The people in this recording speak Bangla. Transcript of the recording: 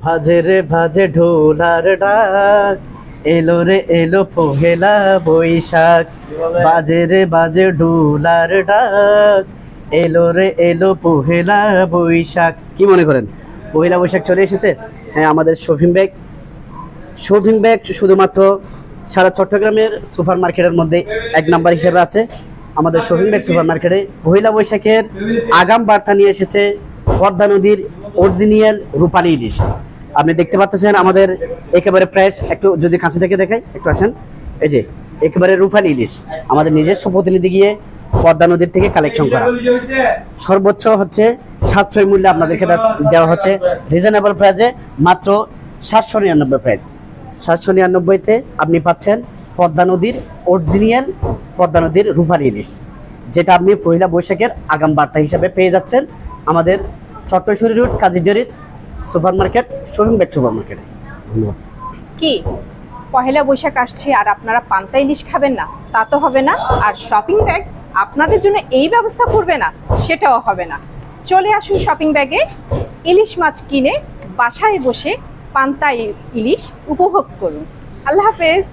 ভাজে রে ভাজে ঢোলার ডাক, এলো রে এলো পহেলা বৈশাখ। বাজে রে বাজে ঢোলার ডাক, এলো রে এলো পহেলা বৈশাখ। কি মনে করেন পহেলা বৈশাখ চলে এসেছে? হ্যাঁ, আমাদের শপিং ব্যাগ শুধুমাত্র সারা চট্টগ্রামের সুপার মার্কেটের মধ্যে 1 নাম্বার হিসেবে আছে। আমাদের শপিং ব্যাগ সুপার মার্কেটে পহেলা বৈশাখের আগাম বার্তা নিয়ে এসেছে পদ্মা নদীর অরিজিনাল রূপালী ইলিশ। আপনি দেখতে পাচ্ছেন আমাদের একেবারে ফ্রেশ। একটু যদি কাছে থেকে দেখাই, একটু আসেন। এই যে একেবারে রূপালী ইলিশ আমাদের নিজস্ব প্রতিনিধি গিয়ে পদ্মা নদীর থেকে কালেকশন করা। সর্বোচ্চ হচ্ছে 700 মূল্যে আপনাদেরকে দেওয়া হচ্ছে রিজনেবল প্রাইসে, মাত্র 799 প্রাইস। 799-তে আপনি পাচ্ছেন পদ্মা নদীর অরিজিনাল পদ্মা নদীর রূপালী ইলিশ, যেটা আপনি পহেলা বৈশাখের আগাম বার্তা হিসাবে পেয়ে যাচ্ছেন আমাদের চট্টশ্বরী রোড কাজীডেরি supermarket, shopping bag super মার্কেটে। ধন্যবাদ। কি পহেলা বৈশাখ আসছে আর আপনারা পান্তা ইলিশ খাবেন না? তা তো হবে না। আর শপিং ব্যাগ আপনাদের জন্য এই ব্যবস্থা করবে না, সেটাও হবে না। চলে আসুন শপিং ব্যাগে, ইলিশ মাছ কিনে বাসায় বসে পান্তা ইলিশ উপভোগ করুন। আল্লাহ হাফেজ।